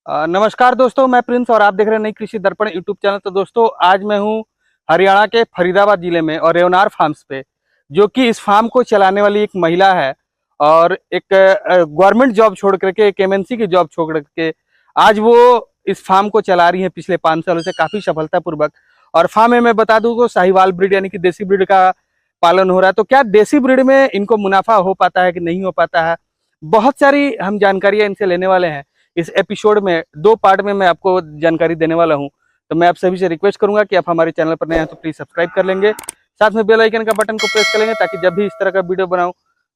नमस्कार दोस्तों, मैं प्रिंस और आप देख रहे हैं नई कृषि दर्पण यूट्यूब चैनल। तो दोस्तों, आज मैं हूं हरियाणा के फरीदाबाद जिले में और रेवनार फार्म्स पे, जो कि इस फार्म को चलाने वाली एक महिला है और एक गवर्नमेंट जॉब छोड़ करके, एक एमएनसी की जॉब छोड़ करके आज वो इस फार्म को चला रही है पिछले 5 सालों से काफी सफलतापूर्वक। और फार्म में मैं बता दूं को साहिवाल ब्रीड यानी कि देसी ब्रीड का पालन हो रहा है। तो क्या देसी ब्रीड में इनको मुनाफा हो पाता है कि नहीं हो पाता है, बहुत सारी हम जानकारियां इनसे लेने वाले हैं। इस एपिसोड में 2 पार्ट में मैं आपको जानकारी देने वाला हूं। तो मैं आप सभी से रिक्वेस्ट करूंगा कि आप हमारे चैनल पर नए हैं तो प्लीज सब्सक्राइब कर लेंगे, साथ में बेल आइकन का बटन को प्रेस कर लेंगे ताकि जब भी इस तरह का वीडियो बनाऊं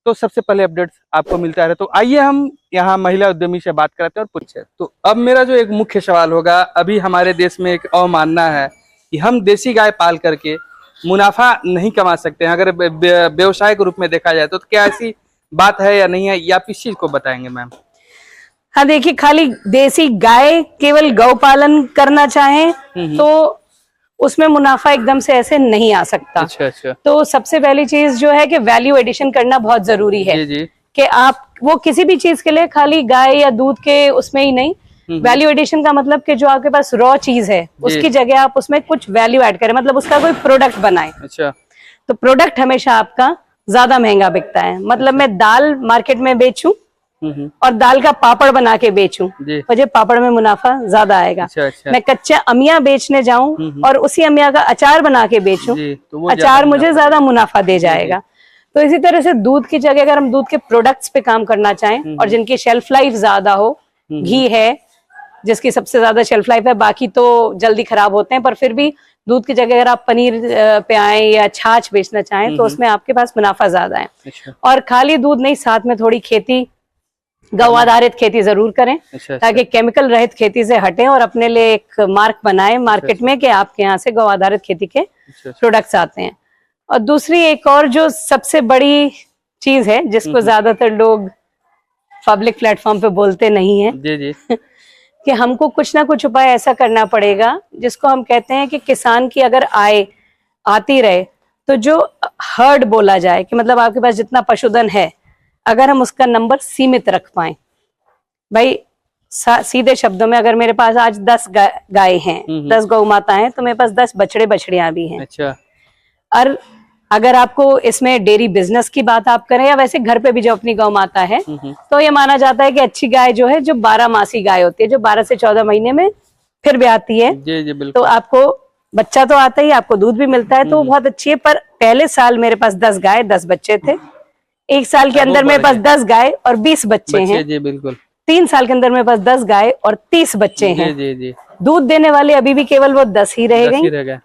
तो सबसे पहले अपडेट्स आपको मिलता रहे। तो आइए हम यहाँ महिला उद्यमी से बात करते हैं और पूछे। तो अब मेरा जो एक मुख्य सवाल होगा, अभी हमारे देश में एक अवमानना है कि हम देसी गाय पाल करके मुनाफा नहीं कमा सकते हैं अगर व्यवसाय के रूप में देखा जाए। तो क्या ऐसी बात है या नहीं है, या आप इस चीज को बताएंगे मैम? हाँ, देखिए, खाली देसी गाय केवल गौ पालन करना चाहें तो उसमें मुनाफा एकदम से ऐसे नहीं आ सकता। अच्छा। तो सबसे पहली चीज जो है कि वैल्यू एडिशन करना बहुत जरूरी है। जी। कि आप वो किसी भी चीज के लिए खाली गाय या दूध के उसमें ही नहीं, वैल्यू एडिशन का मतलब कि जो आपके पास रॉ चीज है उसकी जगह आप उसमें कुछ वैल्यू ऐड करें, मतलब उसका कोई प्रोडक्ट बनाए। अच्छा। तो प्रोडक्ट हमेशा आपका ज्यादा महंगा बिकता है। मतलब मैं दाल मार्केट में बेचूं और दाल का पापड़ बना के बेचूं, मुझे पापड़ में मुनाफा ज्यादा आएगा। अच्छा। मैं कच्चा अमिया बेचने जाऊं और उसी अमिया का अचार बना के बेचूं, तो अचार मुझे ज्यादा मुनाफा दे जाएगा। तो इसी तरह से दूध की जगह अगर हम दूध के प्रोडक्ट्स पे काम करना चाहें और जिनकी शेल्फ लाइफ ज्यादा हो, घी है जिसकी सबसे ज्यादा शेल्फ लाइफ है, बाकी तो जल्दी खराब होते हैं, पर फिर भी दूध की जगह अगर आप पनीर पे आए या छाछ बेचना चाहें तो उसमें आपके पास मुनाफा ज्यादा है। और खाली दूध नहीं, साथ में थोड़ी खेती, गौ आधारित खेती जरूर करें ताकि केमिकल रहित खेती से हटें और अपने लिए एक मार्क बनाएं मार्केट में कि आपके यहाँ से गौ आधारित खेती के प्रोडक्ट्स आते हैं। और दूसरी एक और जो सबसे बड़ी चीज है जिसको ज्यादातर लोग पब्लिक प्लेटफॉर्म पे बोलते नहीं है, जी। कि हमको कुछ ना कुछ उपाय ऐसा करना पड़ेगा जिसको हम कहते हैं कि किसान की अगर आय आती रहे तो जो हर्ड बोला जाए, कि मतलब आपके पास जितना पशुधन है अगर हम उसका नंबर सीमित रख पाए। भाई सीधे शब्दों में, अगर मेरे पास आज 10 गाय हैं, 10 गौ माता हैं, तो मेरे पास 10 बछड़े बछड़ियां भी हैं। अच्छा। और अगर आपको इसमें डेयरी बिजनेस की बात आप करें या वैसे घर पे भी जो अपनी गौ माता है, तो ये माना जाता है कि अच्छी गाय जो है, जो 12 मासी गाय होती है, जो 12 से 14 महीने में फिर भी आती है। जी बिल्कुल। तो आपको बच्चा तो आता ही, आपको दूध भी मिलता है, तो वो बहुत अच्छी है। पर पहले साल मेरे पास 10 गाय 10 बच्चे थे, 1 साल के अंदर मेरे पास 10 गाय और 20 बच्चे हैं। जी बिल्कुल। 3 साल के अंदर मेरे पास 10 गाय और 30 बच्चे हैं। जी। दूध देने वाले अभी भी केवल वो 10 ही रह गई,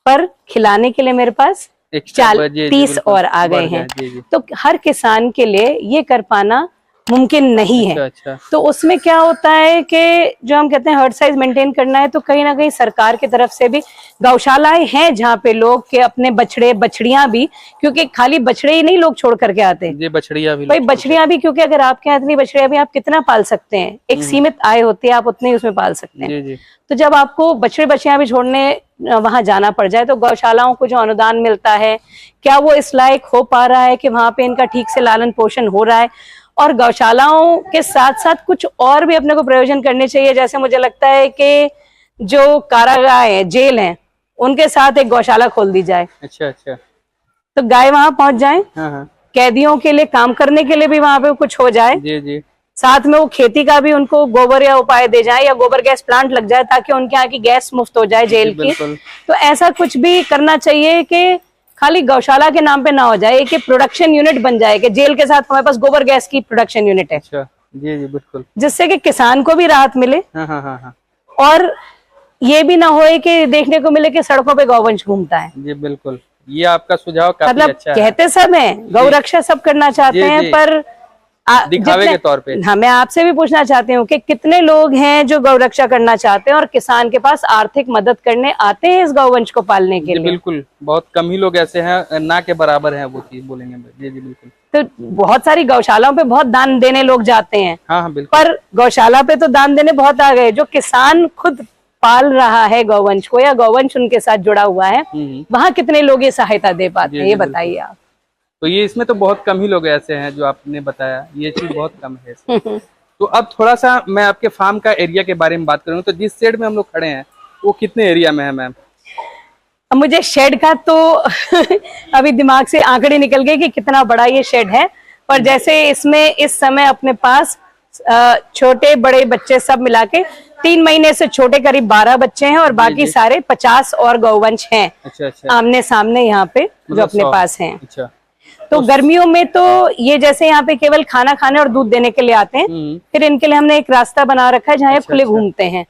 पर खिलाने के लिए मेरे पास 30 और आ गए हैं। तो हर किसान के लिए ये कर पाना मुमकिन नहीं है। अच्छा। तो उसमें क्या होता है कि जो हम कहते हैं हर्ड साइज मेंटेन करना है, तो कहीं ना कहीं सरकार की तरफ से भी गौशालाएं हैं जहाँ पे लोग के अपने बछड़े बछड़ियां भी, क्योंकि खाली बछड़े ही नहीं लोग छोड़ करके आते हैं, बछड़ियां भी, भाई बछड़ियां भी, क्योंकि अगर आपके यहाँ इतनी बछड़ियां भी आप कितना पाल सकते हैं, एक सीमित आय होती है, आप उतने ही उसमें पाल सकते हैं। जी। तो जब आपको बछड़े बछड़ियां भी छोड़ने वहां जाना पड़ जाए, तो गौशालाओं को जो अनुदान मिलता है, क्या वो इस लायक हो पा रहा है कि वहां पे इनका ठीक से लालन पोषण हो रहा है? और गौशालाओं के साथ साथ कुछ और भी अपने को प्रयोजन करने चाहिए। जैसे मुझे लगता है कि जो कारागार है, जेल है, उनके साथ एक गौशाला खोल दी जाए। अच्छा। तो गाय वहां पहुंच जाए, कैदियों के लिए काम करने के लिए भी वहां पे कुछ हो जाए। जी। साथ में वो खेती का भी उनको गोबर या उपाय दे जाए, या गोबर गैस प्लांट लग जाए ताकि उनके यहाँ की गैस मुफ्त हो जाए जेल की। तो ऐसा कुछ भी करना चाहिए कि खाली गौशाला के नाम पे ना हो जाए, कि प्रोडक्शन यूनिट बन जाए, कि जेल के साथ हमारे पास गोबर गैस की प्रोडक्शन यूनिट है। अच्छा। जी बिल्कुल। जिससे कि किसान को भी राहत मिले। हाँ। और ये भी ना होए कि देखने को मिले कि सड़कों पे गौवंश घूमता है। जी बिल्कुल, ये आपका सुझाव काफी मतलब अच्छा है। कहते सब हैं, गौ रक्षा सब करना चाहते हैं, पर दिखावे के तौर पे। हाँ, मैं आपसे भी पूछना चाहती हूँ कि कितने लोग हैं जो गौ रक्षा करना चाहते हैं और किसान के पास आर्थिक मदद करने आते हैं इस गौवंश को पालने के लिए? बिल्कुल, बहुत कम ही लोग ऐसे हैं, ना के बराबर हैं वो चीज बोलेंगे। जी बिल्कुल। तो बहुत सारी गौशालाओं पे बहुत दान देने लोग जाते हैं। हाँ बिल्कुल। पर गौशाला पे तो दान देने बहुत आ गए, जो किसान खुद पाल रहा है गौवंश को या गौवंश उनके साथ जुड़ा हुआ है, वहाँ कितने लोग ये सहायता दे पाते हैं, ये बताइए आप। तो ये इसमें तो बहुत कम ही लोग ऐसे हैं जो आपने बताया, ये चीज बहुत कम है। तो अब थोड़ा सा मैं आपके फार्म का एरिया के बारे में बात करूँ तो जिस शेड में हम लोग खड़े हैं वो कितने एरिया में है मैम? मुझे शेड का तो अभी दिमाग से आंकड़े निकल गए कि कितना बड़ा ये शेड है, पर जैसे इसमें इस समय अपने पास छोटे बड़े बच्चे सब मिला के 3 महीने से छोटे करीब 12 बच्चे हैं और बाकी सारे 50 और गौवंश हैं। अच्छा। आमने सामने यहाँ पे जो अपने पास हैं। अच्छा। तो गर्मियों में तो ये जैसे यहाँ पे केवल खाना खाने और दूध देने के लिए आते हैं, फिर इनके लिए हमने एक रास्ता बना रखा है जहाँ ये खुले घूमते हैं,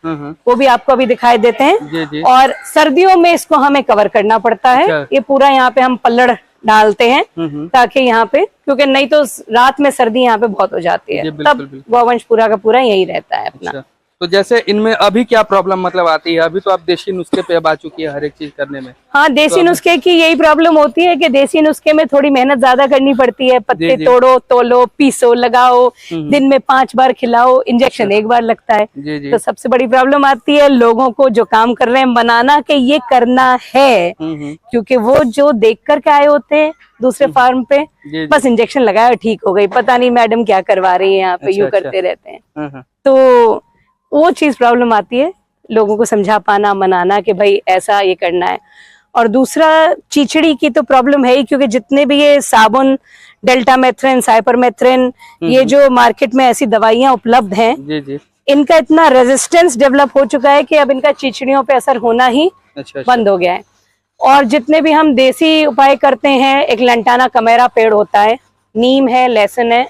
वो भी आपको अभी दिखाई देते हैं। और सर्दियों में इसको हमें कवर करना पड़ता है। ये पूरा यहाँ पे हम पल्लड़ डालते हैं ताकि यहाँ पे, क्योंकि नहीं तो रात में सर्दी यहाँ पे बहुत हो जाती है, तब गौवंश पूरा का पूरा यही रहता है अपना। तो जैसे इनमें अभी क्या प्रॉब्लम मतलब आती है? अभी तो आप देसी नुस्खे पे अब आ चुकी है हर एक चीज करने में। हाँ, देसी नुस्खे की यही प्रॉब्लम होती है कि देसी नुस्खे में थोड़ी मेहनत ज्यादा करनी पड़ती है। पत्ते तोड़ो, तोलो, पीसो, लगाओ, दिन में 5 बार खिलाओ, इंजेक्शन 1 बार लगता है। तो सबसे बड़ी प्रॉब्लम आती है लोगों को जो काम कर रहे हैं बनाना के ये करना है, क्योंकि वो जो देख कर के आए होते हैं दूसरे फार्म पे, बस इंजेक्शन लगाया ठीक हो गई, पता नहीं मैडम क्या करवा रही है यहाँ पे, यूं करते रहते हैं। तो वो चीज प्रॉब्लम आती है, लोगों को समझा पाना, मनाना कि भाई ऐसा ये करना है। और दूसरा चीचड़ी की तो प्रॉब्लम है ही, क्योंकि जितने भी ये साबुन, डेल्टामेथ्रिन, साइपरमेथ्रिन, ये जो मार्केट में ऐसी दवाइयां उपलब्ध हैं, इनका इतना रेजिस्टेंस डेवलप हो चुका है कि अब इनका चीचड़ियों पे असर होना ही बंद हो गया है। और जितने भी हम देसी उपाय करते हैं, एक लंटाना कमेरा पेड़ होता है, नीम है, लहसुन है,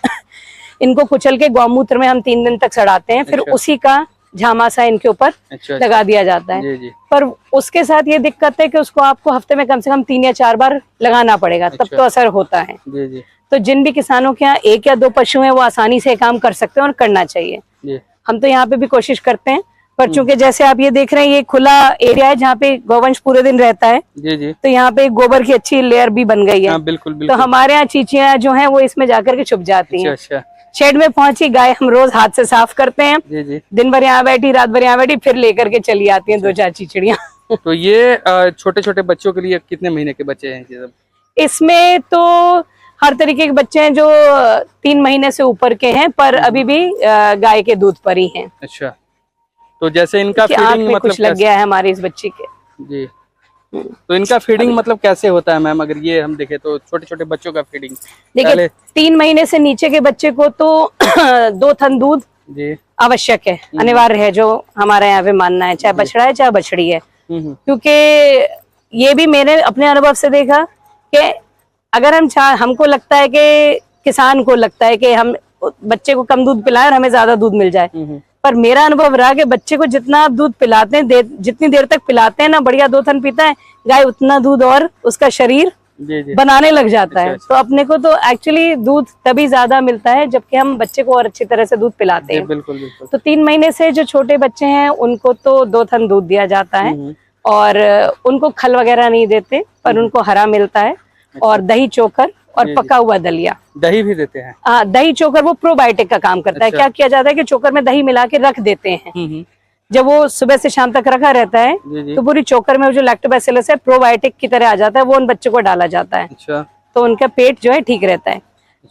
इनको कुचल के गौमूत्र में हम 3 दिन तक सड़ाते हैं, फिर उसी का झामासा इनके ऊपर लगा दिया जाता है। पर उसके साथ ये दिक्कत है कि उसको आपको हफ्ते में कम से कम 3 या 4 बार लगाना पड़ेगा, तब तो असर होता है। तो जिन भी किसानों के यहाँ 1 या 2 पशु हैं वो आसानी से काम कर सकते हैं और करना चाहिए। हम तो यहाँ पे भी कोशिश करते हैं, पर चूंकि जैसे आप ये देख रहे हैं ये खुला एरिया है जहाँ पे गौवंश पूरे दिन रहता है, तो यहाँ पे गोबर की अच्छी लेयर भी बन गई है। बिल्कुल। तो हमारे यहाँ चींटियां जो हैं वो इसमें जाकर के छुप जाती हैं। शेड में पहुंची गाय हम रोज हाथ से साफ करते हैं, दिन भर यहाँ बैठी, रात भर यहाँ बैठी, फिर लेकर के चली आती हैं 2-4 चिचिड़ियाँ। तो ये छोटे छोटे बच्चों के लिए कितने महीने के बच्चे हैं ये सब? इसमें तो हर तरीके के बच्चे हैं जो 3 महीने से ऊपर के हैं, पर अभी भी गाय के दूध पर ही हैं। अच्छा, तो जैसे इनका फीडिंग मतलब कुछ लग गया है हमारे इस बच्चे के जी। तो इनका फीडिंग मतलब कैसे होता है मैम? अगर ये हम देखें तो छोटे छोटे बच्चों का फीडिंग, देखिए 3 महीने से नीचे के बच्चे को तो 2 थन दूध आवश्यक है, अनिवार्य है, जो हमारे यहाँ पे मानना है, चाहे बछड़ा है चाहे बछड़ी है। क्योंकि ये भी मैंने अपने अनुभव से देखा कि अगर हमको लगता है कि किसान को लगता है कि हम बच्चे को कम दूध पिलाएं और हमें ज्यादा दूध मिल जाए, पर मेरा अनुभव रहा कि बच्चे को जितना आप दूध पिलाते हैं, जितनी देर तक पिलाते हैं ना, बढ़िया 2 थन पीता है गाय, उतना दूध और उसका शरीर बनाने लग जाता है। तो अपने को तो एक्चुअली दूध तभी ज्यादा मिलता है जबकि हम बच्चे को और अच्छी तरह से दूध पिलाते हैं। बिल्कुल। तो 3 महीने से जो छोटे बच्चे हैं उनको तो 2 थन दूध दिया जाता है, और उनको खल वगैरह नहीं देते, पर उनको हरा मिलता है, और दही चोकर और पका हुआ दलिया। दही भी देते हैं? हाँ, दही चोकर वो प्रोबायोटिक का काम करता है। क्या किया जाता है कि चोकर में दही मिला के रख देते हैं, जब वो सुबह से शाम तक रखा रहता है तो पूरी चोकर में जो लैक्टोबैसिलस है प्रोबायोटिक की तरह आ जाता है, वो उन बच्चों को डाला जाता है। अच्छा। तो उनका पेट जो है ठीक रहता है।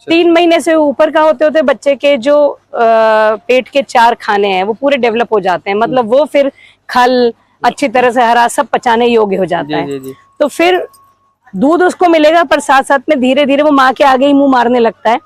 3 महीने से ऊपर का होते होते बच्चे के जो पेट के 4 खाने हैं वो पूरे डेवलप हो जाते हैं, मतलब वो फिर खल अच्छी तरह से हरा सब पचाने योग्य हो जाता है। तो फिर दूध उसको मिलेगा, पर साथ साथ में धीरे धीरे वो माँ के आगे ही मुंह मारने लगता है।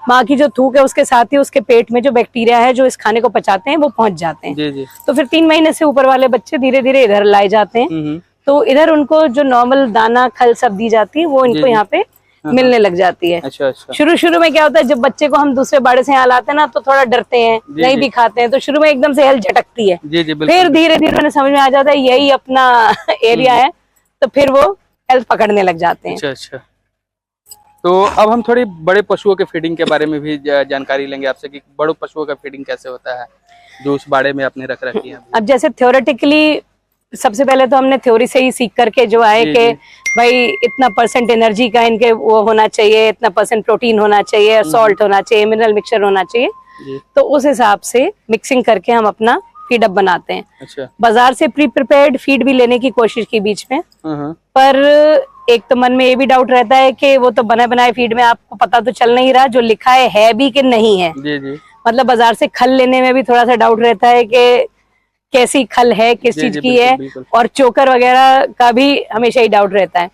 माँ की जो थूक है उसके साथ ही उसके पेट में जो बैक्टीरिया है जो इस खाने को पचाते हैं वो पहुंच जाते हैं। तो फिर 3 महीने से ऊपर वाले बच्चे धीरे धीरे इधर लाए जाते हैं। तो इधर उनको जो नॉर्मल दाना खल सब दी जाती है वो इनको यहाँ पे मिलने लग जाती है। अच्छा। शुरू में क्या होता है, जब बच्चे को हम दूसरे बाड़े से यहाँ लाते हैं ना तो थोड़ा डरते हैं, नहीं भी खाते हैं, तो शुरू में एकदम से हेल्थ झटकती है। फिर धीरे धीरे उन्हें समझ में आ जाता है यही अपना एरिया है, तो फिर वो हेल्थ पकड़ने लग जाते हैं। अच्छा। तो अब हम थोड़ी बड़े पशुओं के फीडिंग के बारे में भी जानकारी लेंगे आपसे कि बड़े पशुओं का फीडिंग कैसे होता है जो उस बाड़े में आपने रख रखी है। अब जैसे थ्योरेटिकली सबसे पहले तो हमने थ्योरी से ही सीख करके जो आए कि भाई इतना % एनर्जी का इनके वो होना चाहिए, इतना % प्रोटीन होना चाहिए, सॉल्ट होना चाहिए, मिनरल मिक्सचर होना चाहिए, तो उस हिसाब से मिक्सिंग करके हम अपना फीड अप बनाते हैं। अच्छा। बाजार से प्री प्रिपेयर्ड फीड भी लेने की कोशिश की बीच में, पर एक तो मन में ये भी डाउट रहता है कि वो तो बने बनाए फीड में आपको पता तो चल नहीं रहा जो लिखा है भी कि नहीं है। मतलब बाजार से खल लेने में भी थोड़ा सा डाउट रहता है कि कैसी खल है, किस चीज की है, और चोकर वगैरह का भी हमेशा ही डाउट रहता है।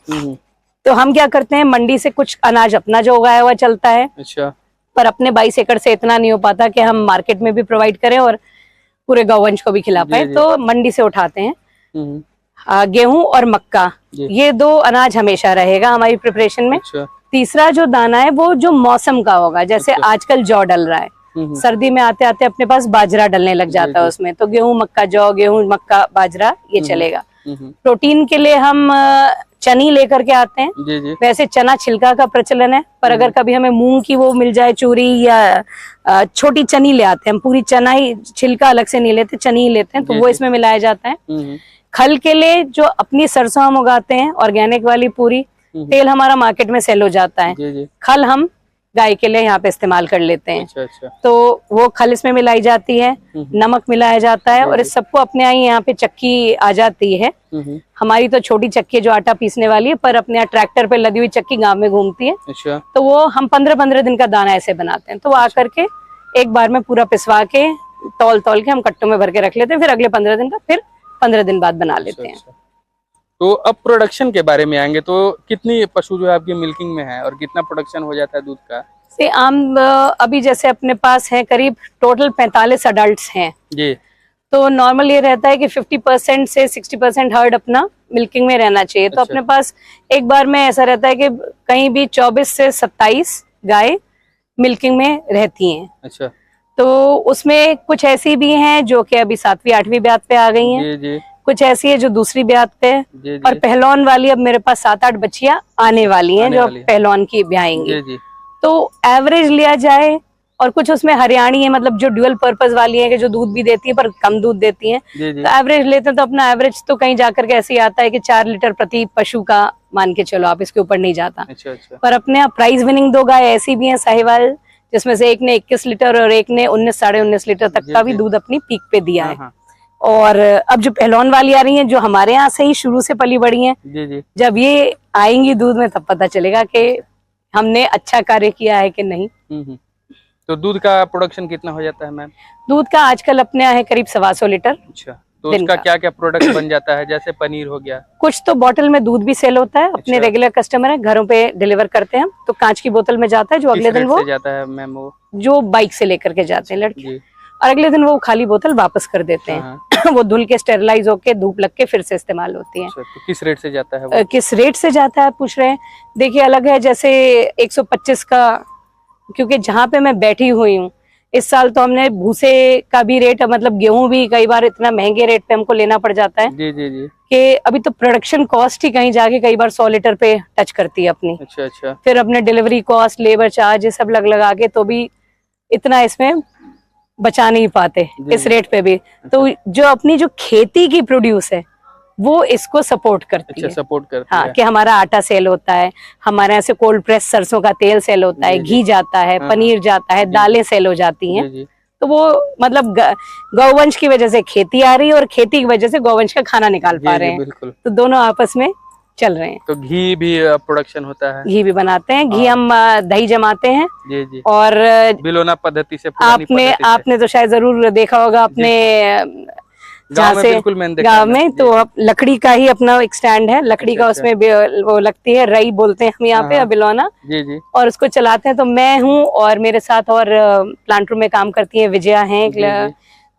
तो हम क्या करते हैं, मंडी से कुछ अनाज अपना जो उगाया हुआ चलता है, अच्छा, पर अपने 22 एकड़ से इतना नहीं हो पाता कि हम मार्केट में भी प्रोवाइड करें और पूरे गौवंश को भी खिला पाए, तो मंडी से उठाते हैं। गेहूं और मक्का, ये 2 अनाज हमेशा रहेगा हमारी प्रिपरेशन में। अच्छा। तीसरा जो दाना है वो जो मौसम का होगा, जैसे आजकल जौ डल रहा है, सर्दी में आते आते अपने पास बाजरा डलने लग जाता है उसमें, तो गेहूं मक्का जौ, गेहूं मक्का बाजरा ये चलेगा। प्रोटीन के लिए हम चनी लेकर के आते हैं। जी। वैसे चना छिलका का प्रचलन है, पर अगर कभी हमें मूंग की वो मिल जाए चूरी, या छोटी चनी ले आते हैं हम, पूरी चना ही, छिलका अलग से नहीं लेते, चनी ही लेते हैं, तो वो इसमें मिलाया जाता है। खल के लिए जो अपनी सरसों हम उगाते हैं ऑर्गेनिक वाली पूरी, तेल हमारा मार्केट में सेल हो जाता है। खल हम गाय के लिए यहाँ पे इस्तेमाल कर लेते हैं। अच्छा। तो वो खल इसमें मिलाई जाती है, नमक मिलाया जाता है, और इस सबको अपने यहाँ पे चक्की आ जाती है। हमारी तो छोटी चक्की जो आटा पीसने वाली है, पर अपने यहाँ ट्रैक्टर पे लदी हुई चक्की गांव में घूमती है। अच्छा। तो वो हम 15-15 दिन का दाना ऐसे बनाते हैं, तो वो आकर के एक बार में पूरा पिसवा के तौल के हम कट्टों में भर के रख लेते हैं, फिर अगले 15 दिन का, फिर 15 दिन बाद बना लेते हैं। तो अब प्रोडक्शन के बारे में आएंगे, तो कितनी पशु जो है आपकी मिल्किंग में है और कितना प्रोडक्शन हो जाता है दूध का? से अभी जैसे अपने पास है करीब टोटल 45 अडल्ट्स हैं जी। तो नॉर्मल ये रहता है कि 50% से 60% हर्ड अपना मिल्किंग में रहना चाहिए। तो अपने पास एक बार में ऐसा रहता है कि कहीं भी 24 से 27 गाय मिल्किंग में रहती हैं। अच्छा। तो उसमें कुछ ऐसी भी हैं जो कि अभी 7वीं 8वीं ब्यात पे आ गई हैं। जी। कुछ ऐसी है जो दूसरी ब्यात पे है। जी। और पहलौन वाली अब मेरे पास 7-8 बच्चियां आने वाली हैं जो पहलौन की ब्याएंगी। जी। तो एवरेज लिया जाए, और कुछ उसमें हरियाणी है, मतलब जो ड्यूअल पर्पस वाली है कि जो दूध भी देती है पर कम दूध देती है। तो एवरेज लेते हैं तो अपना एवरेज तो कहीं जाकर के ऐसे ही आता है कि 4 लीटर प्रति पशु का मान के चलो आप, इसके ऊपर नहीं जाता। अच्छा। पर अपने यहाँ प्राइज विनिंग 2 गाय ऐसी भी हैं साहिवाल, जिसमें से एक ने 21 लीटर और एक ने 19 साढ़े 19 लीटर तक का भी दूध अपनी पीक पे दिया है। और अब जो पहलौन वाली आ रही हैं जो हमारे यहाँ से ही शुरू से पली बड़ी हैं, जब ये आएंगी दूध में तब पता चलेगा कि हमने अच्छा कार्य किया है कि नहीं। तो दूध का प्रोडक्शन कितना हो जाता है मैम? दूध का आजकल अपने यहाँ है करीब 125 लीटर। अच्छा। तो उसका क्या क्या प्रोडक्ट बन जाता है? जैसे पनीर हो गया, कुछ तो बॉटल में दूध भी सेल होता है। अपने रेगुलर कस्टमर है, घरों पे डिलीवर करते हैं हम, तो कांच की बोतल में जाता है, जो अगले दिन वो जाता है मैम, वो जो बाइक से लेकर के जाते हैं लड़के, और अगले दिन वो खाली बोतल वापस कर देते हैं। वो धुल के स्टेरिलाइज होके धूप लग के फिर से इस्तेमाल होती है। तो किस रेट से जाता है वो? किस रेट से जाता है पूछ रहे हैं? देखिए अलग है, जैसे 125 का, क्योंकि जहाँ पे मैं बैठी हुई हूँ इस साल तो हमने भूसे का भी रेट, मतलब गेहूं भी कई बार इतना महंगे रेट पे हमको लेना पड़ जाता है जी कि अभी तो प्रोडक्शन कॉस्ट ही कहीं जाके कई बार 100 लीटर पे टच करती है अपनी। अच्छा। फिर अपने डिलीवरी कॉस्ट, लेबर चार्ज, ये सब लगा के तो भी इतना इसमें बचा नहीं पाते इस रेट पे भी। तो जो अपनी जो खेती की प्रोड्यूस है वो इसको सपोर्ट करती है। सपोर्ट करती है कि हमारा आटा सेल होता है, हमारे यहाँ से कोल्ड प्रेस सरसों का तेल सेल होता है, घी जाता है, पनीर जाता है, दालें सेल हो जाती हैं। तो वो मतलब गौवंश की वजह से खेती आ रही है और खेती की वजह से गौवंश का खाना निकाल पा रहे हैं। तो दोनों आपस में चल रहे हैं। तो घी भी प्रोडक्शन होता है? घी भी बनाते हैं। घी हम दही जमाते हैं जी। और बिलोना पद्धति से। आपने तो शायद जरूर देखा होगा अपने जहाँ से गाँव में, तो अब लकड़ी का ही अपना एक स्टैंड है, लकड़ी का उसमें वो लगती है, रई बोलते हैं हम यहाँ पे, बिलौना जी। और उसको चलाते हैं। तो मैं हूँ और मेरे साथ और प्लांट रूम में काम करती है विजया हैं,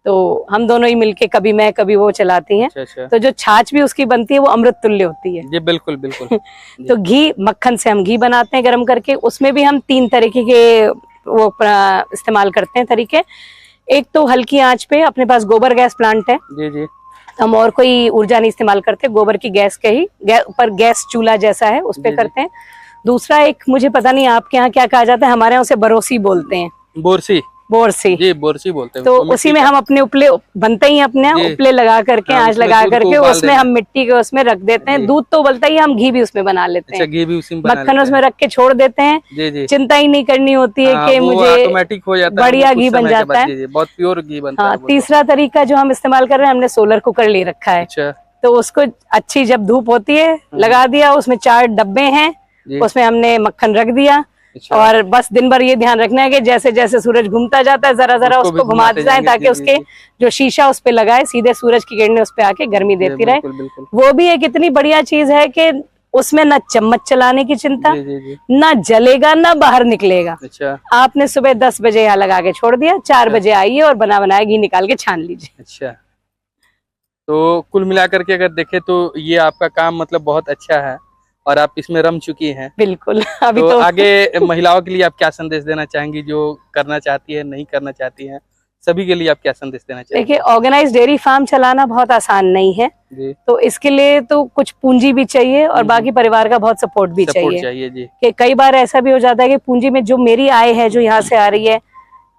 तो हम दोनों ही मिलके कभी मैं कभी वो चलाती हैं। अच्छा। तो जो छाछ भी उसकी बनती है वो अमृत तुल्य होती है जी। बिल्कुल। तो घी, मक्खन से हम घी बनाते हैं गर्म करके, उसमें भी हम 3 तरीके के वो इस्तेमाल करते हैं तरीके। एक तो हल्की आंच पे, अपने पास गोबर गैस प्लांट है जी। हम और कोई ऊर्जा नहीं इस्तेमाल करते, गोबर की गैस के ही ऊपर गैस चूल्हा जैसा है उस पे करते हैं। दूसरा एक, मुझे पता नहीं आपके यहाँ क्या कहा जाता है, हमारे यहाँ उसे बरोसी बोलते हैं। बोरसी जी, बोरसी बोलते हैं। तो उसी में हम अपने उपले बनते ही, अपने उपले लगा करके, आंच लगा करके उसमें हम मिट्टी के उसमें रख देते हैं। दूध तो उबलता ही, हम घी भी उसमें बना लेते हैं। घी भी उसी में मक्खन उसमें रख के छोड़ देते हैं। चिंता ही नहीं करनी होती है कि मुझे ऑटोमेटिक हो जाता है, बढ़िया घी बन जाता है, बहुत प्योर घी बनता है। तीसरा तरीका जो हम इस्तेमाल कर रहे हैं, हमने सोलर कुकर ले रखा है। तो उसको अच्छी जब धूप होती है लगा दिया, उसमें 4 डब्बे हैं, उसमें हमने मक्खन रख दिया, अच्छा। और बस दिन भर ये ध्यान रखना है कि जैसे जैसे सूरज घूमता जाता है जरा जरा उसको घुमाते जाए ताकि उसके जो शीशा उस पे लगाए सीधे सूरज की किरणें उस पे आके गर्मी देती रहे। वो भी एक इतनी बढ़िया चीज है कि उसमें ना चम्मच चलाने की चिंता, ना जलेगा ना बाहर निकलेगा। अच्छा। आपने सुबह 10 बजे यहाँ लगा के छोड़ दिया, 4 बजे आइए और बना बनाया घी निकाल के छान लीजिए। अच्छा, तो कुल मिलाकर के अगर देखें तो ये आपका काम मतलब बहुत अच्छा है और आप इसमें रम चुकी हैं। बिल्कुल। अभी तो आगे महिलाओं के लिए आप क्या संदेश देना चाहेंगी जो करना चाहती है, नहीं करना चाहती हैं, सभी के लिए आप क्या संदेश देना चाहेंगे? देखिए, ऑर्गेनाइज डेयरी फार्म चलाना बहुत आसान नहीं है जी। तो इसके लिए तो कुछ पूंजी भी चाहिए और बाकी परिवार का बहुत सपोर्ट भी चाहिए जी। कि कई बार ऐसा भी हो जाता है कि पूंजी में जो मेरी आय है जो यहाँ से आ रही है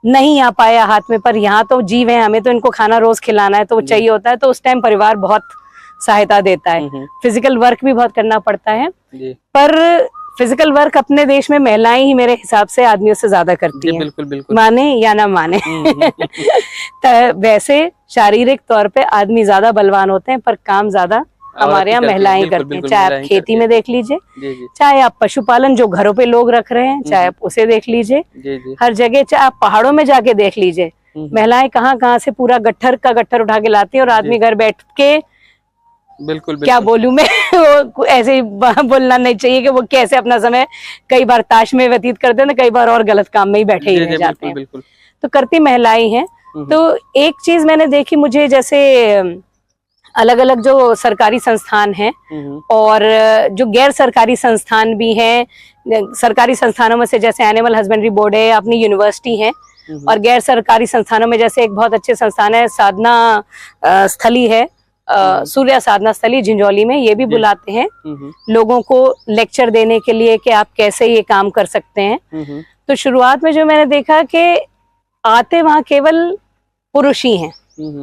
नहीं आ पाया हाथ में, पर यहाँ तो जीव है, हमें तो इनको खाना रोज खिलाना है तो वो चाहिए होता है, तो उस टाइम परिवार बहुत सहायता देता है। फिजिकल वर्क भी बहुत करना पड़ता है जी। पर फिजिकल वर्क अपने देश में महिलाएं ही मेरे हिसाब से आदमियों से ज्यादा करती हैं। बिल्कुल बिल्कुल। माने या ना माने। तो वैसे शारीरिक तौर पे आदमी ज्यादा बलवान होते हैं पर काम ज्यादा हमारे यहाँ महिलाएं करती हैं। चाहे आप खेती में देख लीजिए, चाहे आप पशुपालन जो घरों पे लोग रख रहे हैं, चाहे आप उसे देख लीजिए, हर जगह, चाहे आप पहाड़ों में जाके देख लीजिए, महिलाएं कहाँ कहाँ से पूरा गट्ठर का गट्ठर उठा के लाती है और आदमी घर बैठ के बिल्कुल क्या बोलूं मैं, वो ऐसे ही बोलना नहीं चाहिए कि वो कैसे अपना समय कई बार ताश में व्यतीत करते हैं, कई बार और गलत काम में ही बैठे ही रह जाते हैं। तो करती महिलाएं हैं। तो एक चीज मैंने देखी, मुझे जैसे अलग अलग जो सरकारी संस्थान हैं और जो गैर सरकारी संस्थान भी हैं, सरकारी संस्थानों में से जैसे एनिमल हस्बेंड्री बोर्ड है, अपनी यूनिवर्सिटी है, और गैर सरकारी संस्थानों में जैसे एक बहुत अच्छे संस्थान है साधना स्थली है, सूर्या साधना स्थली झिंझोली में, ये भी बुलाते हैं लोगों को लेक्चर देने के लिए कि आप कैसे ये काम कर सकते हैं। तो शुरुआत में जो मैंने देखा कि आते वहाँ केवल पुरुष ही हैं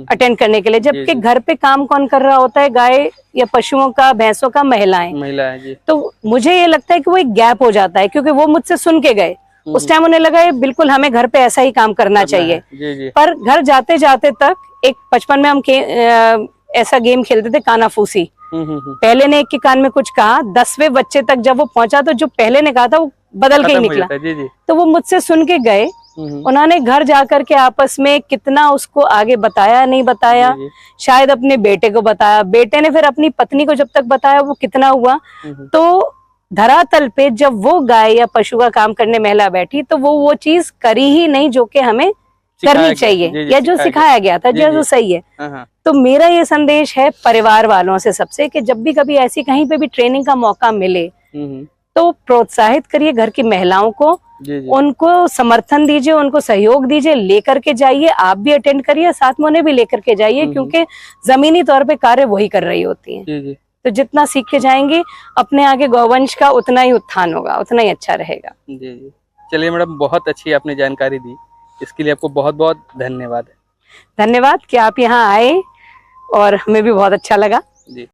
अटेंड करने के लिए, जबकि घर पे काम कौन कर रहा होता है, गाय या पशुओं का, भैंसों का, महिलाएं जी। तो मुझे ये लगता है कि वो एक गैप हो जाता है, क्योंकि वो मुझसे सुन के गए, उस टाइम उन्हें लगा ये बिल्कुल हमें घर पे ऐसा ही काम करना चाहिए। जी। पर घर जाते जाते तक एक बचपन में हम ऐसा गेम खेलते थे कानाफूसी, पहले ने एक के कान में कुछ कहा, 10वें बच्चे तक जब वो पहुंचा तो जो पहले ने कहा था वो बदल के ही निकला। जी। तो वो मुझसे सुन के गए, उन्होंने घर जाकर के आपस में कितना उसको आगे बताया, नहीं बताया, शायद अपने बेटे को बताया, बेटे ने फिर अपनी पत्नी को जब तक बताया वो कितना हुआ। तो धरातल पे जब वो गाय या पशु का काम करने महिला बैठी तो वो चीज करी ही नहीं जो कि हमें करनी चाहिए या जो सिखाया गया था, जो सही है। तो मेरा ये संदेश है परिवार वालों से सबसे कि जब भी कभी ऐसी कहीं पे भी ट्रेनिंग का मौका मिले तो प्रोत्साहित करिए घर की महिलाओं को, उनको समर्थन दीजिए, उनको सहयोग दीजिए, लेकर के जाइए, आप भी अटेंड करिए, साथ में उन्हें भी लेकर के जाइए, क्योंकि जमीनी तौर पे कार्य वही कर रही होती है। तो जितना सीख के जाएंगे अपने आगे गौवंश का उतना ही उत्थान होगा, उतना ही अच्छा रहेगा। जी। चलिए मैडम, बहुत अच्छी आपने जानकारी दी, इसके लिए आपको बहुत बहुत धन्यवाद। धन्यवाद कि आप यहाँ आए और हमें भी बहुत अच्छा लगा।